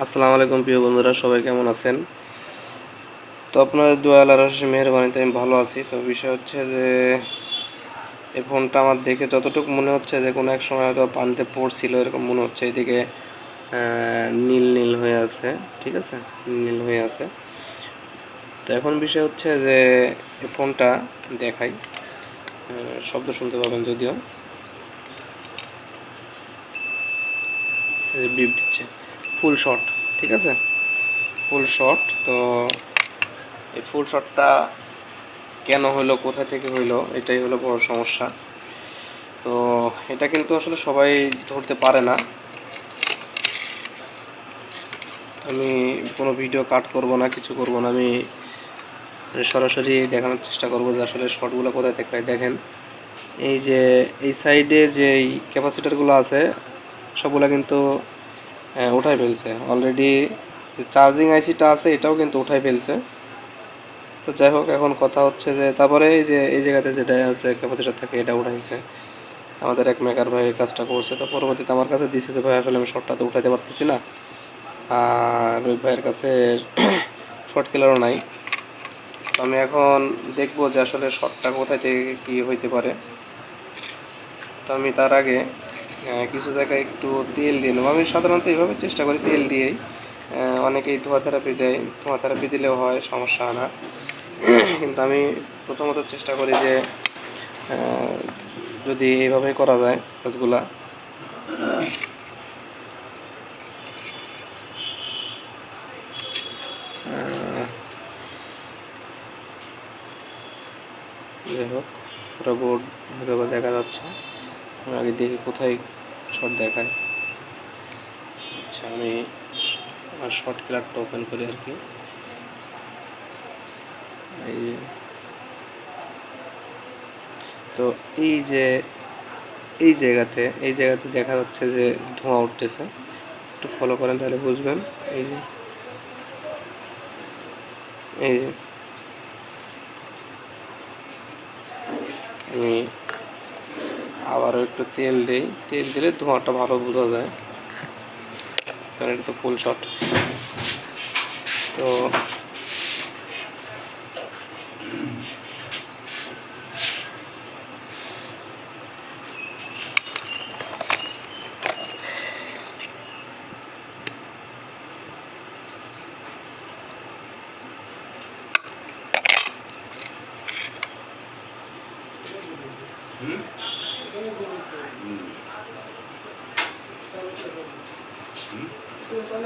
আসসালামু আলাইকুম প্রিয় বন্ধুরা, সবাই কেমন আছেন? তো আপনাদের দোয়া আল্লাহর অশেষ মেহেরবানিতে আমি ভালো আছি। তো বিষয় হচ্ছে যে এই ফোনটা আমার দেখে যতটুকু মনে হচ্ছে যে কোনো এক সময় হয়তো পানিতে পড়ছিল, এরকম মনে হচ্ছে। এদিকে নীল নীল হয়ে আছে, ঠিক আছে, নীল হয়ে আছে। তো এখন বিষয় হচ্ছে যে এই ফোনটা দেখাই, শব্দ শুনতে পাবেন যদিও, বিপ দিচ্ছে ফুল শট, ঠিক আছে, ফুল শট। তো এই ফুল শটটা কেন হইলো, কোথা থেকে হইলো, এটাই হলো বড় সমস্যা। তো এটা কিন্তু আসলে সবাই ধরতে পারে না। আমি কোনো ভিডিও কাট করব না, কিছু করব না, আমি সরাসরি দেখানোর চেষ্টা করব যে আসলে শর্টগুলো কোথায় থেকে হয়। দেখেন, এই যে এই সাইডে যে এই ক্যাপাসিটারগুলো আছে সবগুলো কিন্তু উঠাই ফেলছে অলরেডি। যে চার্জিং আইসিটা আছে এটাও কিন্তু উঠাই ফেলছে। তো যাই হোক, এখন কথা হচ্ছে যে তারপরে এই যে এই জায়গাতে যেটা আছে ক্যাপাসিটার থাকে এটা উঠাইছে। আমাদের এক মেকার ভাই কাজটা করছে, তো পরবর্তীতে আমার কাছে দিছে যে ভাই আসলে আমি শর্টটা তো উঠাতে পারতেছি না, আর ওই ভাইয়ের কাছে শর্ট কিলারও নাই। তো আমি এখন দেখবো যে আসলে শর্টটা কোথায় থেকে কী হইতে পারে। তো আমি তার আগে কিছু জায়গায় একটু তেল দিয়ে নেবো। আমি সাধারণত এইভাবে চেষ্টা করি তেল দিয়েই। অনেকেই ধোঁয়া থেরাপি দেয়, ধোঁয়া থেরাপি দিলেও হয়, সমস্যা হয় না। কিন্তু আমি প্রথমত চেষ্টা করি যে যদি এইভাবেই করা যায় কাজগুলা। যাই হোক, পুরো বোর্ড হয়তো দেখা যাচ্ছে। আমি আগে দেখি কোথায় শর্ট দেখায়। আচ্ছা, আমি আমার শর্ট কিলারটা ওপেন করি আর কি। এই তো এই যে এই জায়গাতে দেখা যাচ্ছে যে ধোঁয়া উঠতেছে। একটু ফলো করেন তাহলে বুঝবেন। এই যে এই যে আমি আবারও একটু তেল দিই, তেল দিলে ধোঁয়াটা ভালো বোঝা যায়, কারণ এটা তো ফুল শট। তো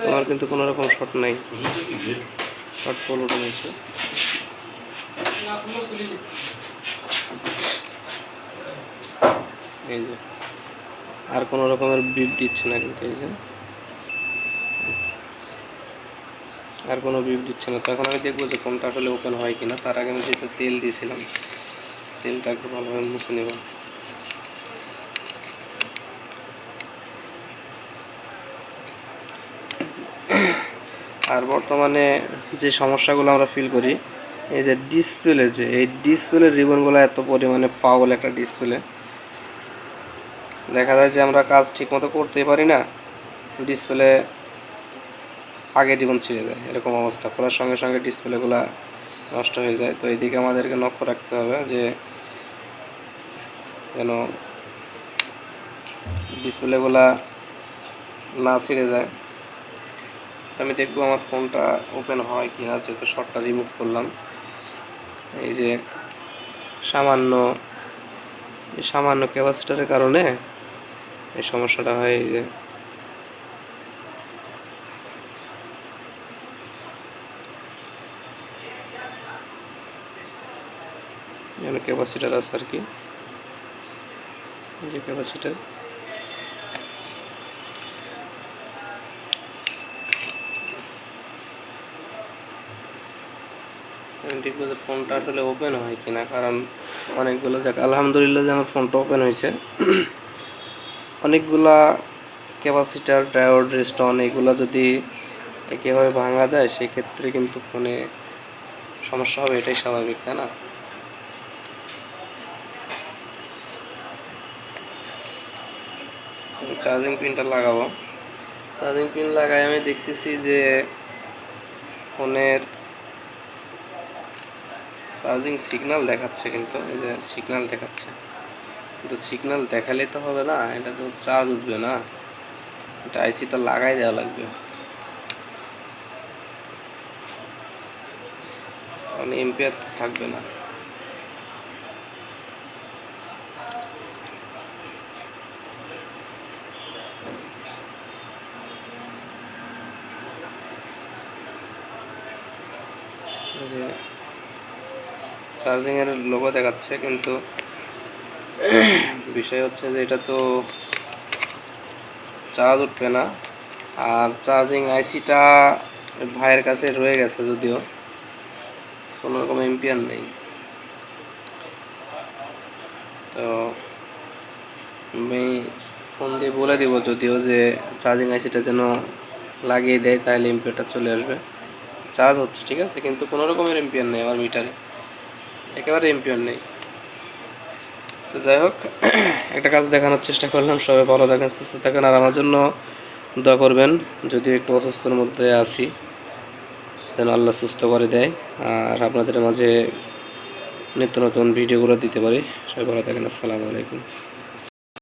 তোমার কিন্তু কোনো রকম শট নাই, শট পোল উঠে নিচ্ছে। এই যে আর কোনো রকমের বিপ দিচ্ছে না কিন্তু, এই যে আর কোনো বিপ দিচ্ছে না। তো এখন আমি দেখবো যে কোনটা আসলে ওপেন হয় কিনা। তার আগে আমি যেহেতু তেল দিয়েছিলাম, তেলটা একটু ভালোভাবে মুছে নেব। আর বর্তমানে যে সমস্যাগুলো আমরা ফিল করি, এই যে ডিসপ্লে, যে এই ডিসপ্লের রিবনগুলো এত পরিমাণে ফাউল একটা ডিসপ্লে, দেখা যায় যে আমরা কাজ ঠিকমতো করতেই পারি না, ডিসপ্লে আগে রিবন ছিঁড়ে যায়, এরকম অবস্থা। খোলার সঙ্গে সঙ্গে ডিসপ্লেগুলো নষ্ট হয়ে যায়। তো এইদিকে আমাদেরকে লক্ষ্য রাখতে হবে যে যেন ডিসপ্লেগুলা না ছিঁড়ে যায়। আমি দেখবো আমার ফোনটা ওপেন হয় কি না, যেহেতু শর্টটা রিমুভ করলাম। এই যে সামান্য সামান্য ক্যাপাসিটারের কারণে এই সমস্যাটা হয়। এই যে এখানে ক্যাপাসিটার আছে আর কি, এই যে ক্যাপাসিটার। আমি দেখবো যে ফোনটা আসলে ওপেন হয় কিনা, কারণ অনেকগুলো যাক আলহামদুলিল্লাহ যে আমার ফোনটা ওপেন হয়েছে। অনেকগুলা ক্যাপাসিটার, ডায়োড, রেস্টন এগুলো যদি একইভাবে ভাঙা যায় সেক্ষেত্রে কিন্তু ফোনে সমস্যা হবে, এটাই স্বাভাবিক, তাই না? চার্জিং পিনটা লাগাবো। চার্জিং পিন লাগাই আমি দেখতেছি যে ফোনের চার্জিং সিগন্যাল দেখাচ্ছে, কিন্তু এই যে সিগন্যাল দেখাচ্ছে, কিন্তু সিগন্যাল দেখালে তো হবে না, এটা তো চার্জ উঠবে না, এটা আইসিটা লাগাই দেওয়া লাগবে, তাহলে এম্পিয়ার তো থাকবে না। যে চার্জিংয়ের লোগো দেখাচ্ছে, কিন্তু বিষয় হচ্ছে যে এটা তো চার্জ উঠবে না। আর চার্জিং আইসিটা ভাইয়ের কাছে রয়ে গেছে, যদিও কোনো রকম এম্পিয়ার নেই। তো আমি ফোন দিয়ে বলে দিব যদিও যে চার্জিং আইসিটা যেন লাগিয়ে দেয়, তাহলে এম্পিয়ারটা চলে আসবে। চার্জ হচ্ছে ঠিক আছে, কিন্তু কোনো রকমের এম্পিয়ার নেই আমার মিটারে, একেবারে এম্পিয়ার নেই। তো যাই হোক, একটা কাজ দেখানোর চেষ্টা করলাম। সবাই ভালো থাকেন, সুস্থ থাকেন, আর আমার জন্য দোয়া করবেন। যদিও একটু অসুস্থর মধ্যে আছি, যেন আল্লাহ সুস্থ করে দেয়, আর আপনাদের মাঝে নিত্য নতুন ভিডিওগুলো দিতে পারি। সবাই ভালো থাকেন, আসসালামু আলাইকুম।